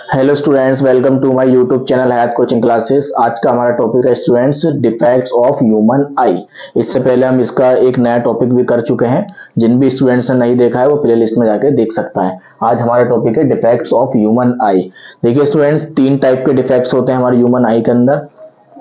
Hello students, welcome to my YouTube channel Hayat coaching classes. आज का हमारा टॉपिक है students defects of human eye. इससे पहले हम इसका एक नया टॉपिक भी कर चुके हैं। जिन भी स्टूडेंट्स ने नहीं देखा है वो प्लेलिस्ट में जाके देख सकता है। आज हमारा टॉपिक है डिफेक्ट्स ऑफ ह्यूमन आई। देखिए स्टूडेंट्स, 3 टाइप के डिफेक्ट्स होते हैं हमारे ह्यूमन आई के अंदर।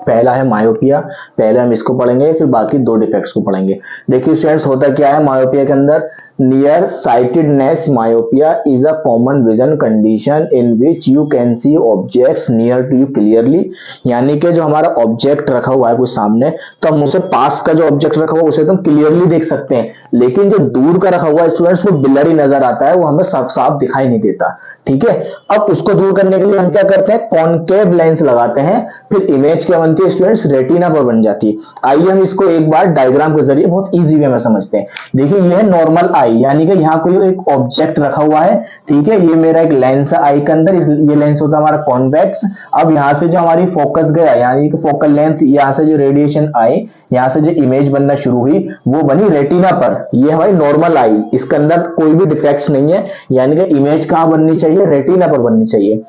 पहला है मायोपिया, पहले हम इसको पढ़ेंगे, फिर बाकी 2 डिफेक्ट्स को पढ़ेंगे। देखिए स्टूडेंट्स, होता क्या है मायोपिया के अंदर, near sightedness myopia is a common vision condition in which you can see objects near to you clearly. यानी कि जो हमारा ऑब्जेक्ट रखा हुआ है कुछ सामने, तो हम उसे पास का जो ऑब्जेक्ट रखा हुआ है उसे तो हम क्लियरली देख सकते हैं, लेकिन जो दूर का रखा हुआ है स्टूडेंट्स वो ब्लरी नजर आता है, वो हमें साफ साफ दिखाई नहीं देता। ठीक है, अब उसको दूर करने के लिए हम क्या करते हैं, कॉनकेव लेंस लगाते हैं, फिर इमेज क्या बनती है स्टूडेंट्स, रेटिना पर बन जाती है। आइए हम इसको एक बार डायग्राम के जरिए बहुत इजी वे में समझते हैं। देखिए ये है नॉर्मल आई, यानी कि यहाँ कोई एक ऑब्जेक्ट रखा हुआ है। ठीक है, ये मेरा एक लेंस है आई के अंदर, ये लेंस होता है हमारा कॉन्वेक्स। अब यहाँ से जो हमारी फोकस गया, यानी कि फोकल लेंथ, यहाँ से जो रेडिएशन आई, यहाँ से जो इमेज बनना शुरू हुई वो बनी रेटिना पर। ये हमारी नॉर्मल आई, इसके अंदर कोई भी डिफेक्ट्स नहीं है, यानी कि इमेज कहाँ बननी चाहिए, रेटिना पर बननी चाहिए।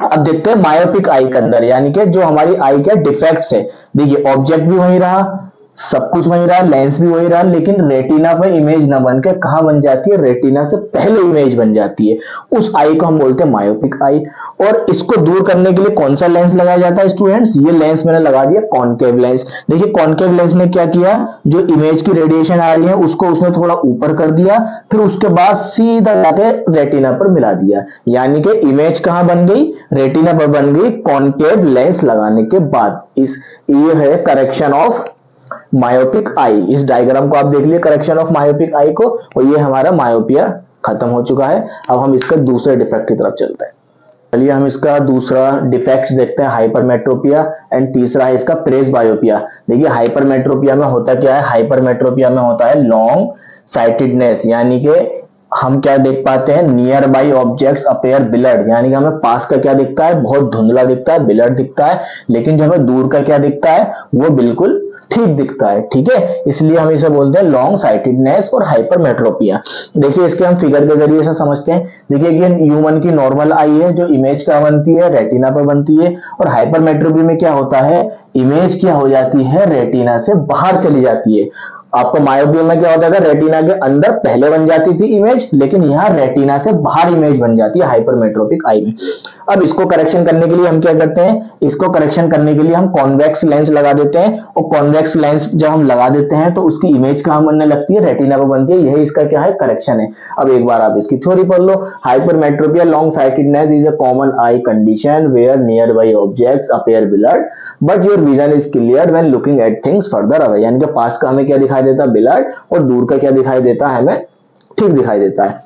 अब देखते हैं मायोपिक आई के अंदर, यानी कि जो हमारी आई के डिफेक्ट्स है। देखिए ऑब्जेक्ट भी वही रहा, सब कुछ वही रहा, लेंस भी वही रहा, लेकिन रेटिना पर इमेज ना बन के कहां बन जाती है, रेटिना से पहले इमेज बन जाती है। उस आई को हम बोलते हैं मायोपिक आई। और इसको दूर करने के लिए कौन सा लेंस लगाया जाता है स्टूडेंट्स, ये लेंस मैंने लगा दिया कॉनकेव लेंस। देखिए कॉनकेव लेंस ने क्या किया, जो इमेज की रेडिएशन आ रही है उसको उसने थोड़ा ऊपर कर दिया, फिर उसके बाद सीधा जाके रेटिना पर मिला दिया। यानी कि इमेज कहां बन गई, रेटिना पर बन गई कॉनकेव लेंस लगाने के बाद। ये है करेक्शन ऑफ मायोपिक आई। इस डायग्राम को आप देख लिए, करेक्शन ऑफ मायोपिक आई को, और ये हमारा मायोपिया खत्म हो चुका है। अब हम इसके दूसरे डिफेक्ट की तरफ चलते हैं। चलिए हम इसका दूसरा डिफेक्ट देखते हैं, हाइपरमेट्रोपिया, एंड तीसरा है इसका प्रेसबायोपिया। देखिए हाइपरमेट्रोपिया में होता क्या है, हाइपरमेट्रोपिया में होता है लॉन्ग साइटेडनेस, यानी कि हम क्या देख पाते हैं, near by objects appear blurred, यानी कि हमें पास का क्या दिखता है, बहुत धुंधला दिखता है, ब्लर्ड दिखता है, लेकिन जो हमें दूर का क्या दिखता है वो बिल्कुल ठीक दिखता है। ठीक है, इसलिए हम इसे बोलते हैं लॉन्ग साइटेडनेस और हाइपरमेट्रोपिया। देखिए इसके हम फिगर के जरिए से समझते हैं। देखिए ये ह्यूमन की नॉर्मल आई है, जो इमेज क्या बनती है, रेटिना पर बनती है। और हाइपरमेट्रोपिया में क्या होता है, इमेज क्या हो जाती है, रेटिना से बाहर चली जाती है। आपको मायोपिया में क्या होता था, रेटिना के अंदर पहले बन जाती थी इमेज, लेकिन यहाँ रेटिना से बाहर इमेज बन जाती है हाइपरमेट्रोपिक आई में। अब इसको करेक्शन करने के लिए हम क्या करते हैं, इसको करेक्शन करने के लिए हम कॉन्वेक्स लेंस लगा देते हैं, और कॉन्वेक्स लेंस जब हम लगा देते हैं तो उसकी इमेज कहां बनने लगती है, रेटिना पर बनती है। यही इसका क्या है, करेक्शन है। अब एक बार आप इसकी थ्योरी पढ़ लो। Hypermetropia long sightedness is a common eye condition where nearby objects appear blurred but your vision is clear when looking at things further away. यानी कि पास का हमें क्या दिखाई देता है, ब्लर्ड, और दूर का क्या दिखाई देता है, हमें ठीक दिखाई देता है।